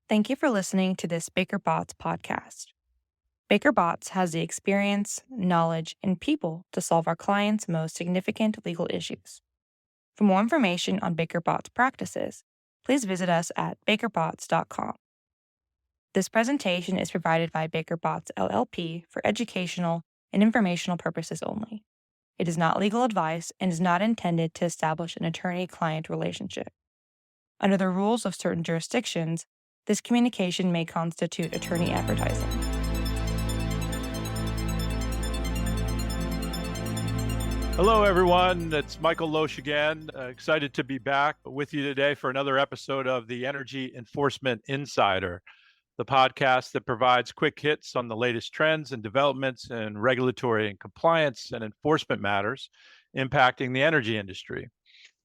Thank you for listening to this Baker Botts podcast. Baker Botts has the experience, knowledge, and people to solve our clients' most significant legal issues. For more information on Baker Botts practices, please visit us at bakerbotts.com. This presentation is provided by Baker Botts LLP for educational and informational purposes only. It is not legal advice and is not intended to establish an attorney-client relationship. Under the rules of certain jurisdictions, this communication may constitute attorney advertising. Hello, everyone. It's Michael Loesch again. Excited to be back with you today for another episode of the Energy Enforcement Insider, the podcast that provides quick hits on the latest trends and developments in regulatory and compliance and enforcement matters impacting the energy industry.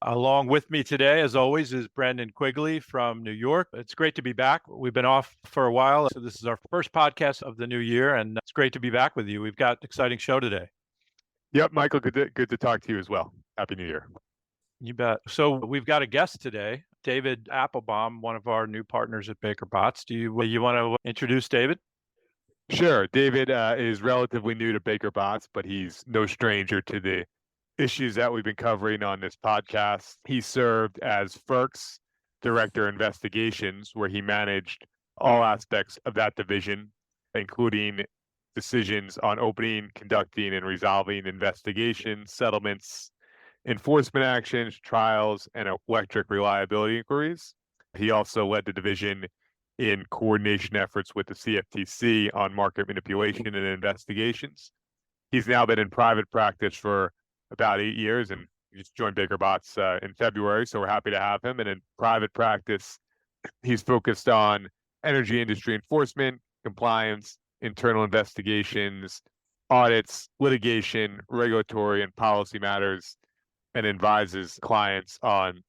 Along with me today, as always, is Brendan Quigley from New York. It's great to be back. We've been off for a while, so this is our first podcast of the new year, and it's great to be back with you. We've got an exciting show today. Yep, Michael, good to talk to you as well. Happy New Year. You bet. So we've got a guest today, David Applebaum, one of our new partners at Baker Botts. Do you want to introduce David? Sure. David is relatively new to Baker Botts, but he's no stranger to the issues that we've been covering on this podcast. He served as FERC's Director of Investigations, where he managed all aspects of that division, including decisions on opening, conducting, and resolving investigations, settlements, enforcement actions, trials, and electric reliability inquiries. He also led the division in coordination efforts with the CFTC on market manipulation and investigations. He's now been in private practice for about 8 years, and he just joined Baker Botts in February, so we're happy to have him. And in private practice, he's focused on energy industry enforcement, compliance, internal investigations, audits, litigation, regulatory and policy matters, and advises clients on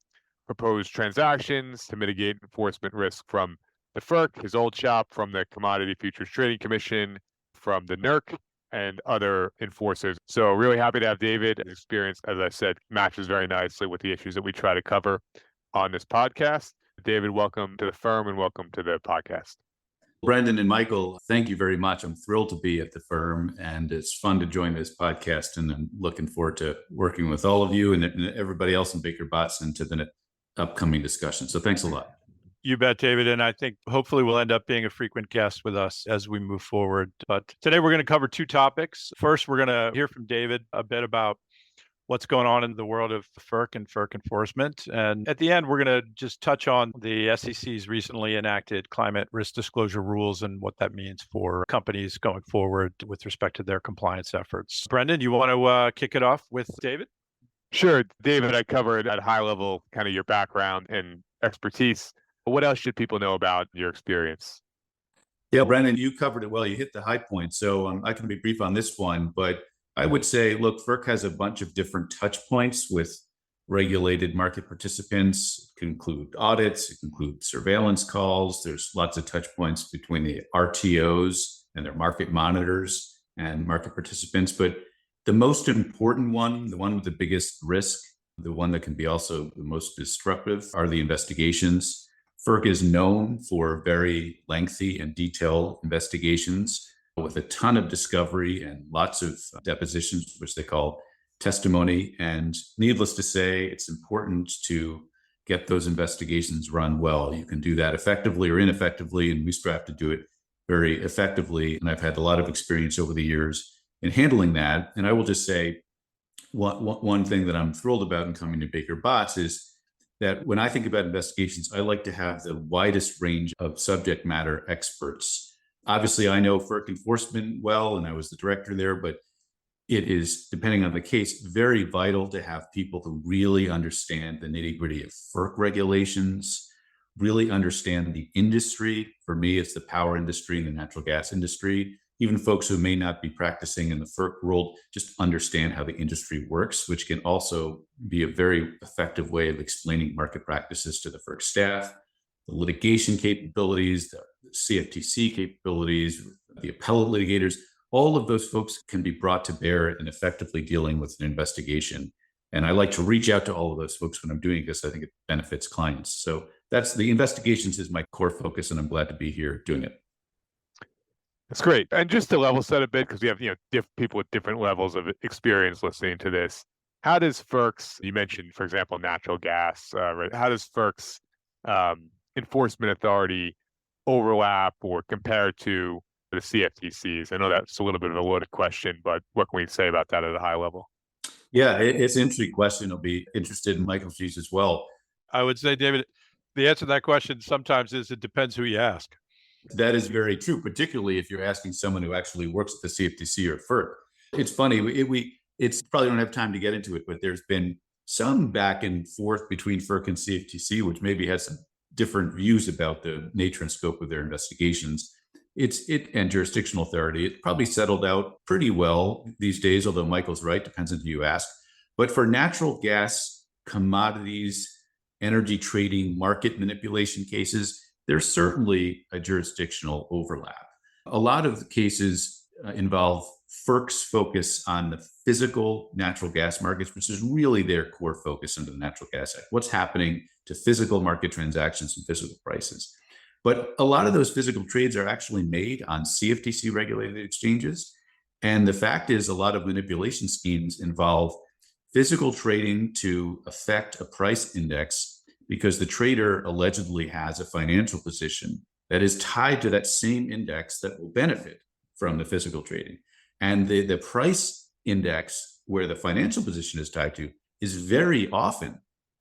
proposed transactions to mitigate enforcement risk from the FERC, his old shop, from the Commodity Futures Trading Commission, from the NERC, and other enforcers. So really happy to have David. His experience, as I said, matches very nicely with the issues that we try to cover on this podcast. David, welcome to the firm and welcome to the podcast. Brendan and Michael, thank you very much. I'm thrilled to be at the firm, and it's fun to join this podcast, and I'm looking forward to working with all of you and everybody else in Baker Botts into the upcoming discussion. So thanks a lot. You bet, David. And I think hopefully we'll end up being a frequent guest with us as we move forward. But today we're going to cover two topics. First, we're going to hear from David a bit about what's going on in the world of FERC and FERC enforcement. And at the end, we're going to just touch on the SEC's recently enacted climate risk disclosure rules and what that means for companies going forward with respect to their compliance efforts. Brendan, you want to kick it off with David? Sure. David, I covered at a high level kind of your background and expertise. But what else should people know about your experience? Yeah, Brendan, you covered it well. You hit the high point. So I can be brief on this one, but I would say, look, FERC has a bunch of different touch points with regulated market participants. It can include audits, it can include surveillance calls. There's lots of touch points between the RTOs and their market monitors and market participants. But the most important one, the one with the biggest risk, the one that can be also the most disruptive, are the investigations. FERC is known for very lengthy and detailed investigations with a ton of discovery and lots of depositions, which they call testimony. And needless to say, it's important to get those investigations run well. You can do that effectively or ineffectively, and we strive to do it very effectively. And I've had a lot of experience over the years in handling that. And I will just say one thing that I'm thrilled about in coming to Baker Botts is that when I think about investigations, I like to have the widest range of subject matter experts. Obviously, I know FERC enforcement well, and I was the director there, but it is, depending on the case, very vital to have people who really understand the nitty-gritty of FERC regulations, really understand the industry. For me, it's the power industry and the natural gas industry. Even folks who may not be practicing in the FERC world just understand how the industry works, which can also be a very effective way of explaining market practices to the FERC staff. The litigation capabilities, the CFTC capabilities, the appellate litigators, all of those folks can be brought to bear in effectively dealing with an investigation. And I like to reach out to all of those folks when I'm doing this. I think it benefits clients. So that's the investigations is my core focus, and I'm glad to be here doing it. That's great. And just to level set a bit, because we have people with different levels of experience listening to this. How does FERC's, you mentioned, for example, natural gas, right? How does FERC's enforcement authority overlap or compare to the CFTCs? I know that's a little bit of a loaded question, but what can we say about that at a high level? Yeah, it's an interesting question. I'll be interested in Michael's views as well. I would say, David, the answer to that question sometimes is it depends who you ask. That is very true, particularly if you're asking someone who actually works at the CFTC or FERC. It's funny, it's probably don't have time to get into it, but there's been some back and forth between FERC and CFTC, which maybe has some different views about the nature and scope of their investigations. And jurisdictional authority. It probably settled out pretty well these days, although Michael's right, depends on who you ask. But for natural gas, commodities, energy trading, market manipulation cases, there's certainly a jurisdictional overlap. A lot of the cases involve FERC's focus on the physical natural gas markets, which is really their core focus under the Natural Gas Act. What's happening to physical market transactions and physical prices? But a lot of those physical trades are actually made on CFTC regulated exchanges. And the fact is, a lot of manipulation schemes involve physical trading to affect a price index because the trader allegedly has a financial position that is tied to that same index that will benefit from the physical trading. And the price index where the financial position is tied to is very often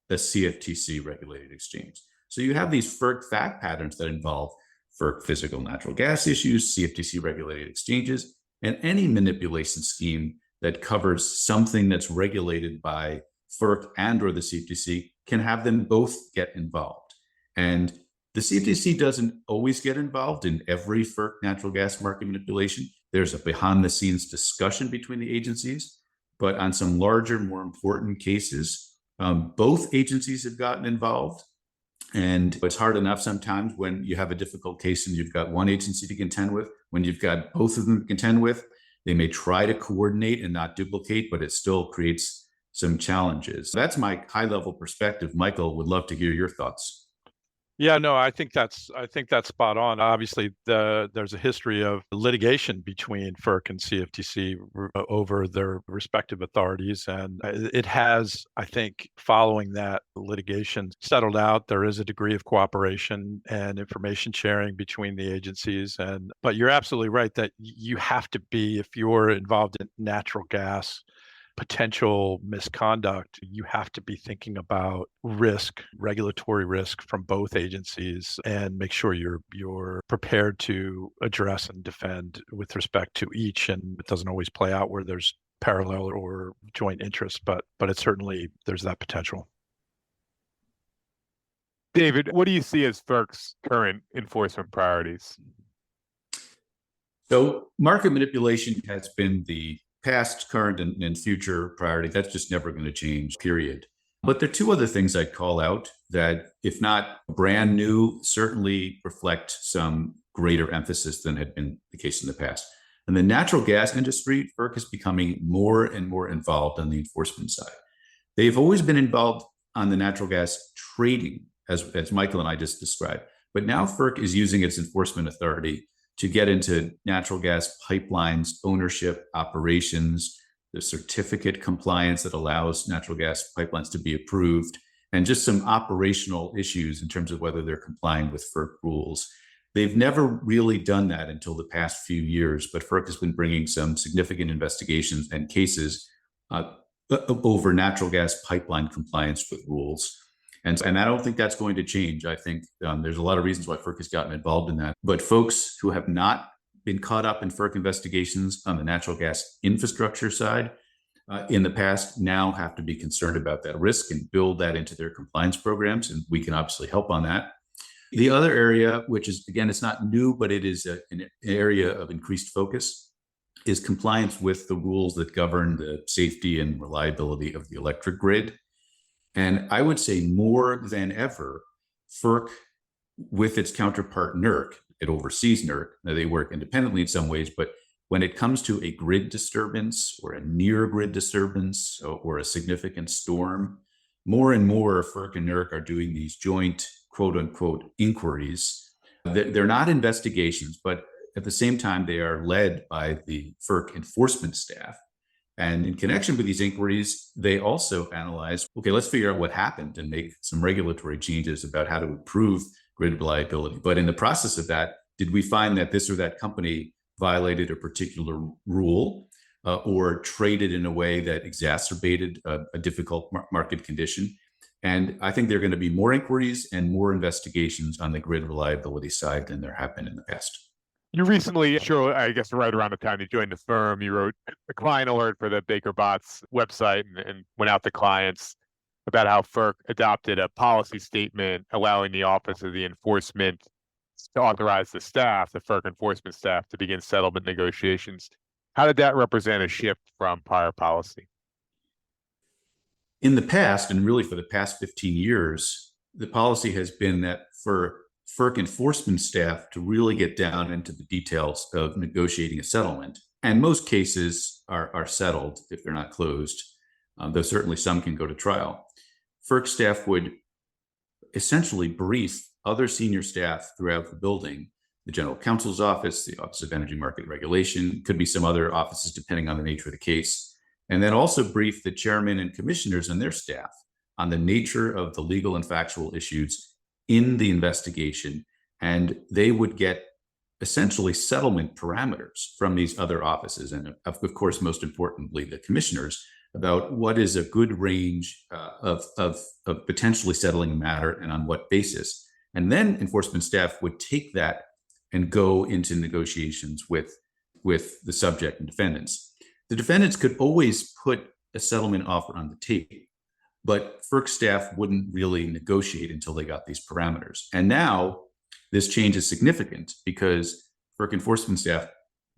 the CFTC regulated exchange. So you have these FERC fact patterns that involve FERC physical natural gas issues, CFTC regulated exchanges, and any manipulation scheme that covers something that's regulated by FERC and or the CFTC can have them both get involved. And the CFTC doesn't always get involved in every FERC natural gas market manipulation. There's a behind the scenes discussion between the agencies, but on some larger, more important cases, both agencies have gotten involved. And it's hard enough sometimes when you have a difficult case and you've got one agency to contend with. When you've got both of them to contend with, they may try to coordinate and not duplicate, but it still creates some challenges. That's my high level perspective. Michael, would love to hear your thoughts. Yeah, no, I think that's spot on. Obviously, there's a history of litigation between FERC and CFTC over their respective authorities, and it has, I think, following that litigation settled out. There is a degree of cooperation and information sharing between the agencies, but you're absolutely right that you have to be, if you're involved in natural gas potential misconduct, you have to be thinking about risk, regulatory risk from both agencies, and make sure you're prepared to address and defend with respect to each. And it doesn't always play out where there's parallel or joint interest, but it certainly there's that potential. David, what do you see as FERC's current enforcement priorities? So market manipulation has been the past, current, and future priority. That's just never going to change, period. But there are two other things I'd call out that, if not brand new, certainly reflect some greater emphasis than had been the case in the past. In the natural gas industry, FERC is becoming more and more involved on the enforcement side. They've always been involved on the natural gas trading, as Michael and I just described. But now FERC is using its enforcement authority to get into natural gas pipelines, ownership, operations, the certificate compliance that allows natural gas pipelines to be approved, and just some operational issues in terms of whether they're complying with FERC rules. They've never really done that until the past few years, but FERC has been bringing some significant investigations and cases over natural gas pipeline compliance with rules. And I don't think that's going to change. I think there's a lot of reasons why FERC has gotten involved in that. But folks who have not been caught up in FERC investigations on the natural gas infrastructure side in the past now have to be concerned about that risk and build that into their compliance programs. And we can obviously help on that. The other area, which is, again, it's not new, but it is an area of increased focus, is compliance with the rules that govern the safety and reliability of the electric grid. And I would say more than ever, FERC, with its counterpart NERC, it oversees NERC. Now, they work independently in some ways, but when it comes to a grid disturbance or a near grid disturbance or a significant storm, more and more FERC and NERC are doing these joint quote unquote inquiries. They're not investigations, but at the same time, they are led by the FERC enforcement staff. And in connection with these inquiries, they also analyze, okay, let's figure out what happened and make some regulatory changes about how to improve grid reliability. But in the process of that, did we find that this or that company violated a particular rule or traded in a way that exacerbated a difficult market condition? And I think there are going to be more inquiries and more investigations on the grid reliability side than there have been in the past. You recently, sure, I guess right around the time you joined the firm, you wrote a client alert for the Baker Bots website and went out to clients about how FERC adopted a policy statement allowing the Office of the Enforcement to authorize the staff, the FERC enforcement staff, to begin settlement negotiations. How did that represent a shift from prior policy? In the past, and really for the past 15 years, the policy has been that for FERC enforcement staff to really get down into the details of negotiating a settlement. And most cases are settled if they're not closed, though certainly some can go to trial. FERC staff would essentially brief other senior staff throughout the building, the General Counsel's office, the Office of Energy Market Regulation, could be some other offices depending on the nature of the case, and then also brief the chairman and commissioners and their staff on the nature of the legal and factual issues in the investigation, and they would get essentially settlement parameters from these other offices, and of course, most importantly, the commissioners, about what is a good range of potentially settling a matter and on what basis. And then enforcement staff would take that and go into negotiations with the subject and defendants. The defendants could always put a settlement offer on the table, but FERC staff wouldn't really negotiate until they got these parameters. And now this change is significant because FERC enforcement staff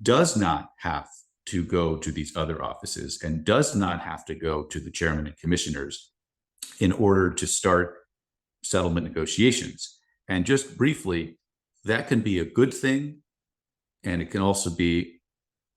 does not have to go to these other offices and does not have to go to the chairman and commissioners in order to start settlement negotiations. And just briefly, that can be a good thing, and it can also be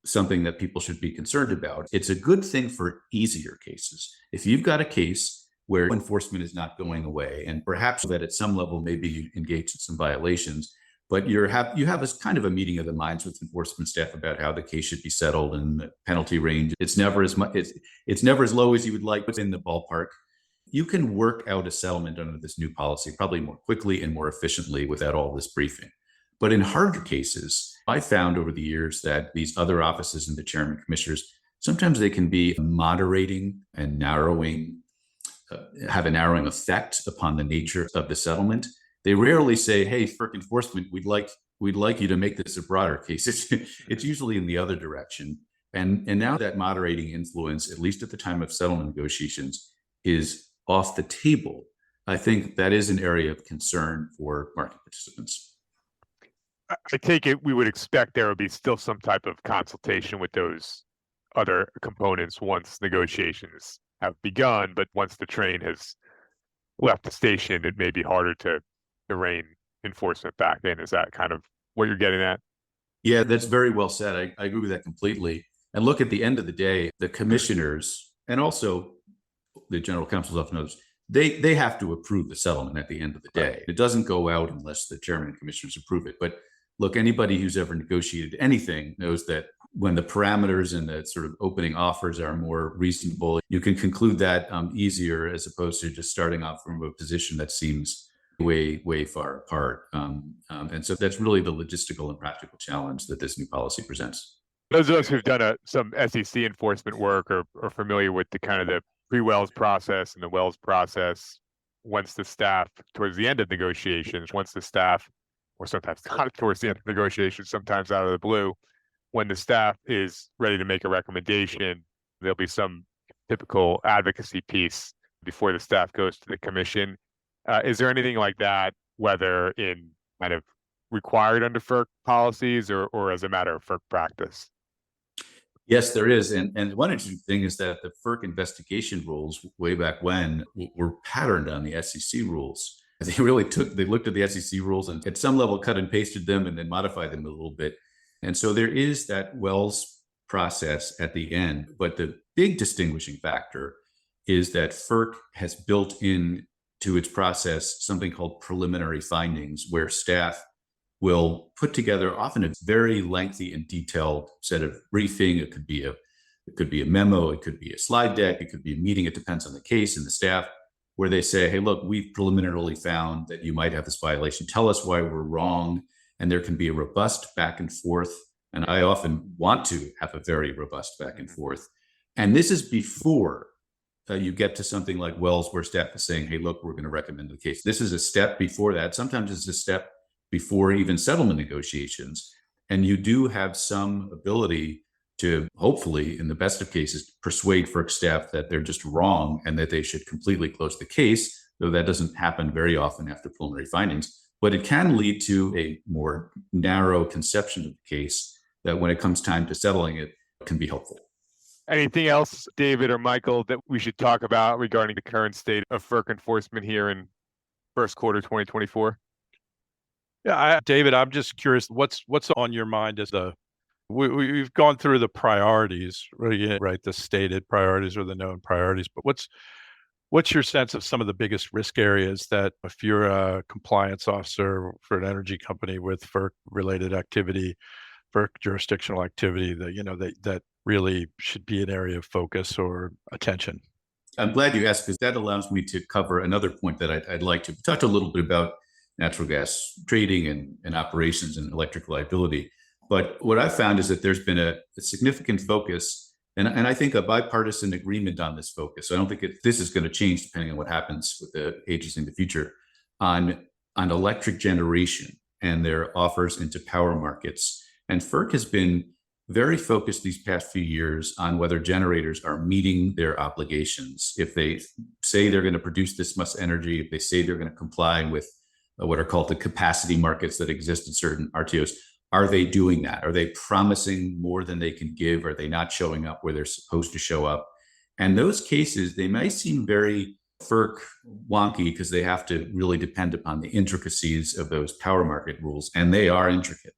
something that people should be concerned about. It's a good thing for easier cases. If you've got a case where enforcement is not going away, and perhaps that at some level maybe you engage in some violations, but you have a kind of a meeting of the minds with enforcement staff about how the case should be settled and the penalty range. It's never as much. It's never as low as you would like, but in the ballpark. You can work out a settlement under this new policy probably more quickly and more efficiently without all this briefing. But in harder cases, I found over the years that these other offices and the chairman commissioners, sometimes they can be moderating and narrowing, have a narrowing effect upon the nature of the settlement. They rarely say, hey, FERC enforcement, we'd like you to make this a broader case. It's usually in the other direction. And now that moderating influence, at least at the time of settlement negotiations, is off the table. I think that is an area of concern for market participants. I take it we would expect there would be still some type of consultation with those other components once negotiations have begun, but once the train has left the station, it may be harder to rein enforcement back in. Is that kind of what you're getting at? Yeah, that's very well said. I agree with that completely. And look, at the end of the day, the commissioners and also the general counsel's office knows they have to approve the settlement at the end of the day. It doesn't go out unless the chairman and commissioners approve it. But look, anybody who's ever negotiated anything knows that when the parameters and the sort of opening offers are more reasonable, you can conclude that easier as opposed to just starting off from a position that seems way far apart. And so that's really the logistical and practical challenge that this new policy presents. Those of us who've done some SEC enforcement work are familiar with the kind of the pre-Wells process and the Wells process. Once the staff, towards the end of negotiations, or sometimes not towards the end of negotiations, sometimes out of the blue, when the staff is ready to make a recommendation, there'll be some typical advocacy piece before the staff goes to the commission. Is there anything like that, whether in kind of required under FERC policies or as a matter of FERC practice? Yes, there is. And one interesting thing is that the FERC investigation rules way back when were patterned on the SEC rules. They looked at the SEC rules and at some level cut and pasted them and then modified them a little bit. And so there is that Wells process at the end. But the big distinguishing factor is that FERC has built in to its process something called preliminary findings, where staff will put together often a very lengthy and detailed set of briefing. It could be a memo, it could be a slide deck, it could be a meeting. It depends on the case and the staff, where they say, hey, look, we've preliminarily found that you might have this violation. Tell us why we're wrong. And there can be a robust back and forth. And I often want to have a very robust back and forth. And this is before you get to something like Wells, where staff is saying, hey, look, we're going to recommend the case. This is a step before that. Sometimes it's a step before even settlement negotiations. And you do have some ability to, hopefully, in the best of cases, persuade FERC staff that they're just wrong and that they should completely close the case, though that doesn't happen very often after preliminary findings. But it can lead to a more narrow conception of the case that when it comes time to settling it, can be helpful. Anything else, David or Michael, that we should talk about regarding the current state of FERC enforcement here in first quarter 2024? Yeah, David, I'm just curious, what's on your mind as we've gone through the priorities, right? The stated priorities or the known priorities, but what's your sense of some of the biggest risk areas that, if you're a compliance officer for an energy company with FERC-related activity, FERC jurisdictional activity, that really should be an area of focus or attention? I'm glad you asked, because that allows me to cover another point that I'd like to. We talked a little bit about natural gas trading and operations and electric liability. But what I've found is that there's been a significant focus, and I think a bipartisan agreement on this focus. So I don't think this is going to change depending on what happens with the agency in the future, on electric generation and their offers into power markets. And FERC has been very focused these past few years on whether generators are meeting their obligations. If they say they're going to produce this much energy, if they say they're going to comply with what are called the capacity markets that exist in certain RTOs, are they doing that? Are they promising more than they can give? Are they not showing up where they're supposed to show up? And those cases, they may seem very FERC wonky because they have to really depend upon the intricacies of those power market rules, and they are intricate.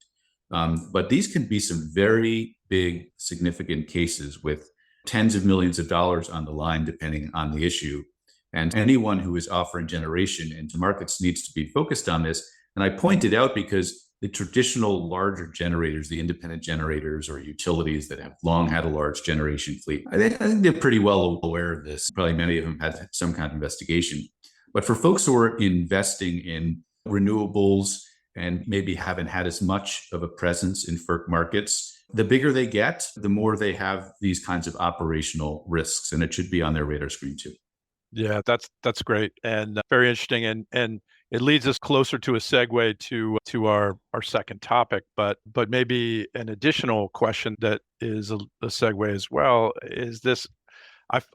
But these can be some very big, significant cases with tens of millions of dollars on the line, depending on the issue. And anyone who is offering generation into markets needs to be focused on this. And I point it out because the traditional larger generators, the independent generators or utilities that have long had a large generation fleet, I think they're pretty well aware of this. Probably many of them had some kind of investigation. But for folks who are investing in renewables and maybe haven't had as much of a presence in FERC markets, the bigger they get, the more they have these kinds of operational risks, and it should be on their radar screen too. Yeah, that's great and very interesting, and it leads us closer to a segue to our second topic, but maybe an additional question that is a segue as well is this.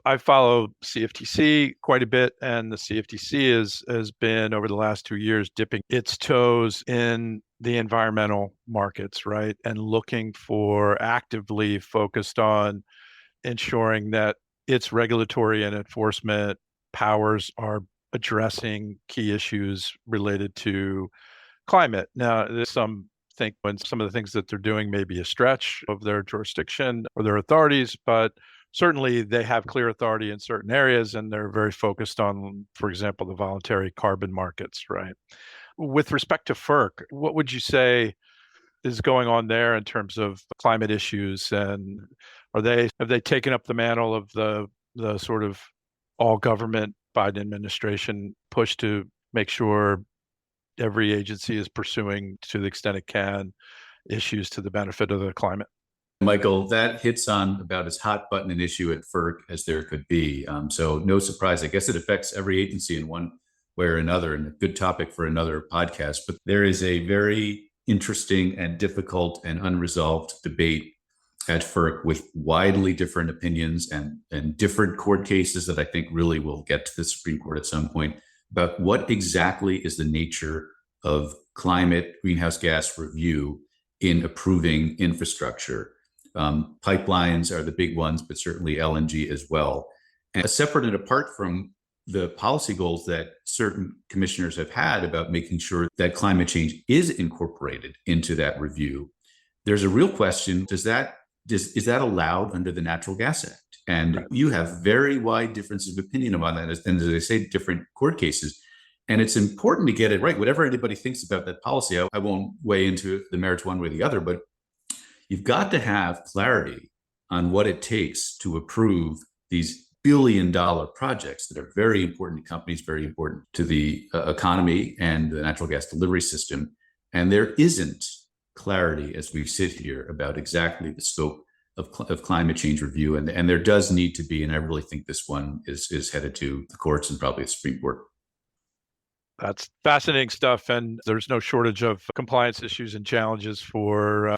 I follow CFTC quite a bit, and the CFTC has been, over the last 2 years, dipping its toes in the environmental markets, right? And looking for, actively focused on ensuring that its regulatory and enforcement powers are addressing key issues related to climate. Now, there's some think when some of the things that they're doing may be a stretch of their jurisdiction or their authorities, but certainly they have clear authority in certain areas, and they're very focused on, for example, the voluntary carbon markets, right? With respect to FERC, what would you say is going on there in terms of climate issues, and have they taken up the mantle of the sort of all government Biden administration push to make sure every agency is pursuing, to the extent it can, issues to the benefit of the climate? Michael, that hits on about as hot button an issue at FERC as there could be. So no surprise. I guess it affects every agency in one way or another, and a good topic for another podcast. But there is a very interesting and difficult and unresolved debate at FERC with widely different opinions and different court cases that I think really will get to the Supreme Court at some point about what exactly is the nature of climate greenhouse gas review in approving infrastructure. Pipelines are the big ones, but certainly LNG as well. And separate and apart from the policy goals that certain commissioners have had about making sure that climate change is incorporated into that review, there's a real question: is that allowed under the Natural Gas Act? And you have very wide differences of opinion about that. And as I say, different court cases. And it's important to get it right. Whatever anybody thinks about that policy, I won't weigh into the merits one way or the other, but you've got to have clarity on what it takes to approve these billion-dollar projects that are very important to companies, very important to the economy and the natural gas delivery system. And there isn't clarity as we sit here about exactly the scope of climate change review. And there does need to be, and I really think this one is headed to the courts and probably the Supreme Court. That's fascinating stuff, and there's no shortage of compliance issues and challenges for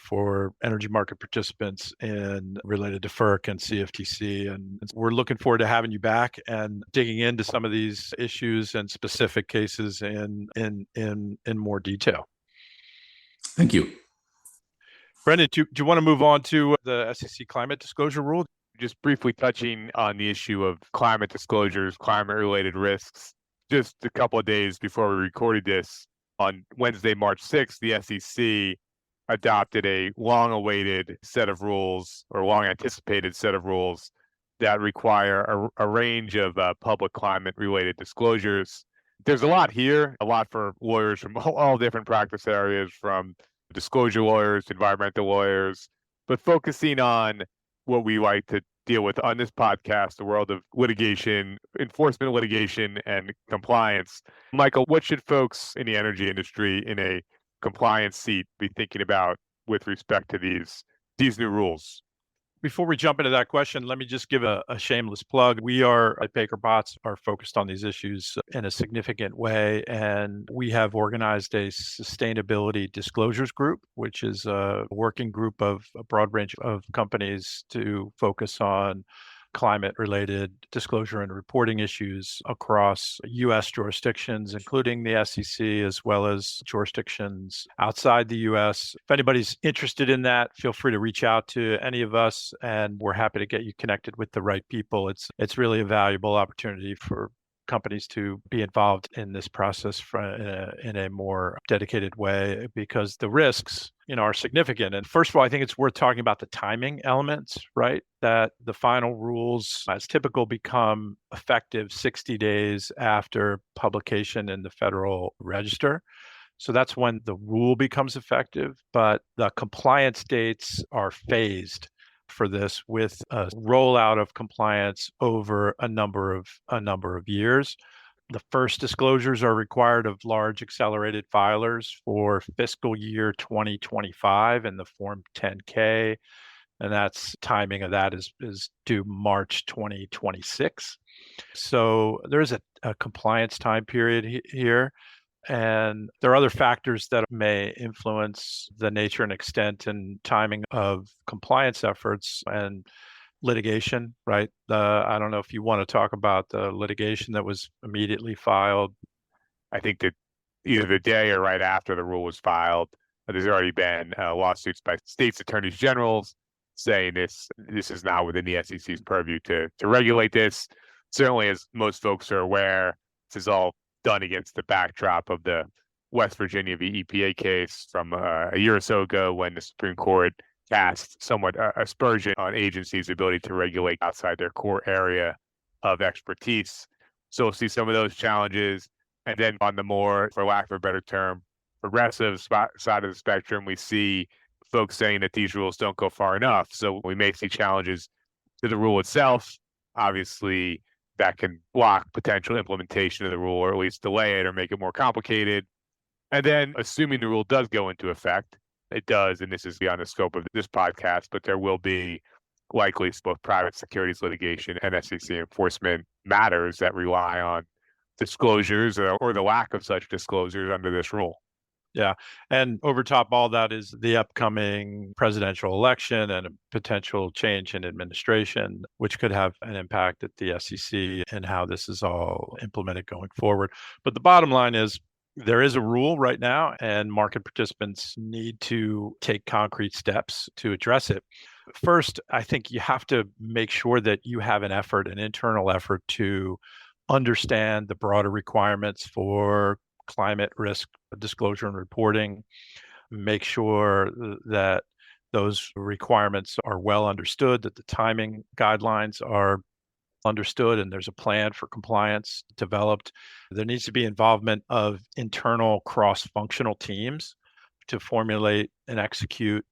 energy market participants and related to FERC and CFTC. And we're looking forward to having you back and digging into some of these issues and specific cases in more detail. Thank you. Brendan, do you want to move on to the SEC climate disclosure rule? Just briefly touching on the issue of climate disclosures, climate-related risks. Just a couple of days before we recorded this, on Wednesday, March 6th, the SEC adopted a long-awaited set of rules, or long-anticipated set of rules, that require a range of public climate-related disclosures. There's a lot here, a lot for lawyers from all different practice areas, from disclosure lawyers, environmental lawyers, but focusing on what we like to deal with on this podcast, the world of litigation, enforcement litigation, and compliance. Michael, what should folks in the energy industry in a compliance seat be thinking about with respect to these new rules? Before we jump into that question, let me just give a shameless plug. We are at Baker Botts are focused on these issues in a significant way, and we have organized a sustainability disclosures group, which is a working group of a broad range of companies to focus on climate-related disclosure and reporting issues across U.S. jurisdictions, including the SEC, as well as jurisdictions outside the U.S. If anybody's interested in that, feel free to reach out to any of us, and we're happy to get you connected with the right people. It's really a valuable opportunity for companies to be involved in this process in a more dedicated way, because the risks, are significant. And first of all, I think it's worth talking about the timing elements, right? That the final rules, as typical, become effective 60 days after publication in the Federal Register. So that's when the rule becomes effective, but the compliance dates are phased for this, with a rollout of compliance over a number of years. The first disclosures are required of large accelerated filers for fiscal year 2025 in the Form 10K, and that's timing of that is due March 2026. So there's a compliance time period here. And there are other factors that may influence the nature and extent and timing of compliance efforts and litigation, right? I don't know if you want to talk about the litigation that was immediately filed. I think that either the day or right after the rule was filed, there's already been lawsuits by states' attorneys generals saying this is not within the SEC's purview to regulate this. Certainly, as most folks are aware, this is all done against the backdrop of the West Virginia v. EPA case from a year or so ago, when the Supreme Court cast somewhat aspersion on agencies' ability to regulate outside their core area of expertise. So we'll see some of those challenges. And then on the more, for lack of a better term, progressive side of the spectrum, we see folks saying that these rules don't go far enough. So we may see challenges to the rule itself. Obviously, that can block potential implementation of the rule, or at least delay it or make it more complicated. And then, assuming the rule does go into effect, it does, and this is beyond the scope of this podcast, but there will be likely both private securities litigation and SEC enforcement matters that rely on disclosures or the lack of such disclosures under this rule. Yeah. And over top all that is the upcoming presidential election and a potential change in administration, which could have an impact at the SEC and how this is all implemented going forward. But the bottom line is, there is a rule right now, and market participants need to take concrete steps to address it. First, I think you have to make sure that you have an internal effort to understand the broader requirements for climate risk disclosure and reporting. Make sure that those requirements are well understood, that the timing guidelines are understood, and there's a plan for compliance developed. There needs to be involvement of internal cross-functional teams to formulate and execute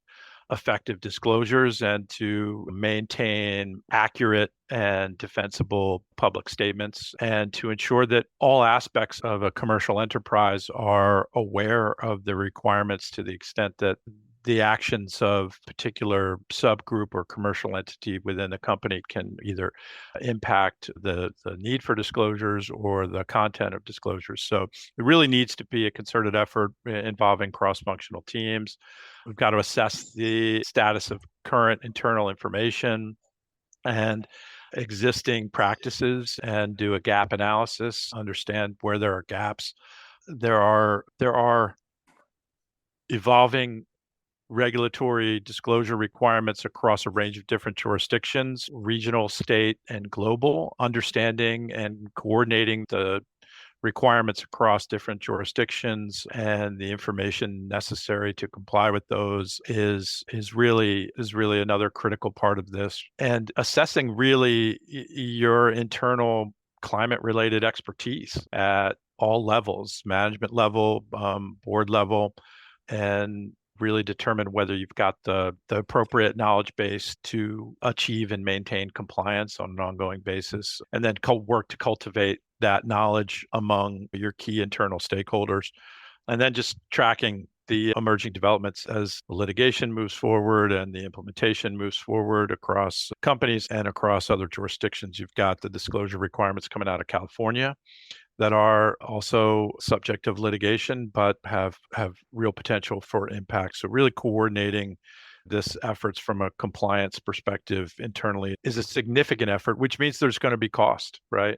effective disclosures and to maintain accurate and defensible public statements, and to ensure that all aspects of a commercial enterprise are aware of the requirements to the extent that the actions of particular subgroup or commercial entity within the company can either impact the need for disclosures or the content of disclosures. So it really needs to be a concerted effort involving cross-functional teams. We've got to assess the status of current internal information and existing practices and do a gap analysis, understand where there are gaps. There are evolving regulatory disclosure requirements across a range of different jurisdictions, regional, state, and global. Understanding and coordinating the requirements across different jurisdictions and the information necessary to comply with those is really another critical part of this. And assessing really your internal climate related expertise at all levels, management level, board level, and really determine whether you've got the appropriate knowledge base to achieve and maintain compliance on an ongoing basis, and then work to cultivate that knowledge among your key internal stakeholders, and then just tracking the emerging developments as litigation moves forward and the implementation moves forward across companies and across other jurisdictions. You've got the disclosure requirements coming out of California that are also subject of litigation, but have real potential for impact. So really coordinating this efforts from a compliance perspective internally is a significant effort, which means there's going to be cost, right?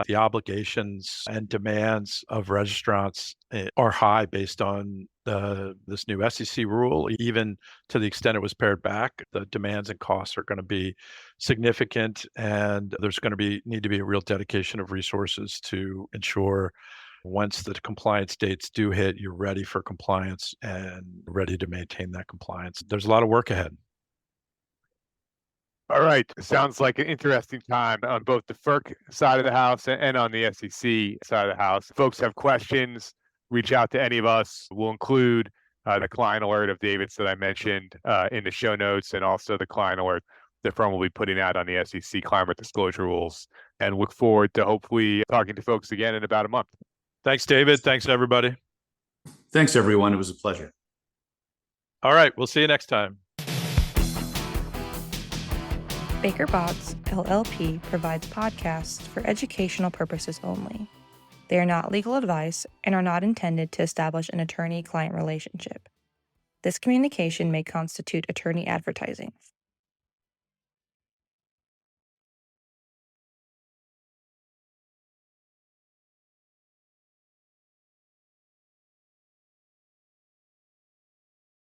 The obligations and demands of registrants are high based on this new SEC rule. Even to the extent it was pared back, the demands and costs are going to be significant, and there's going to need to be a real dedication of resources to ensure once the compliance dates do hit, you're ready for compliance and ready to maintain that compliance. There's a lot of work ahead. All right. Sounds like an interesting time on both the FERC side of the house and on the SEC side of the house. Folks have questions, reach out to any of us. We'll include the client alert of David's that I mentioned in the show notes, and also the client alert the firm will be putting out on the SEC climate disclosure rules. And look forward to hopefully talking to folks again in about a month. Thanks, David. Thanks, everybody. Thanks, everyone. It was a pleasure. All right. We'll see you next time. Baker Botts, LLP provides podcasts for educational purposes only. They are not legal advice and are not intended to establish an attorney-client relationship. This communication may constitute attorney advertising.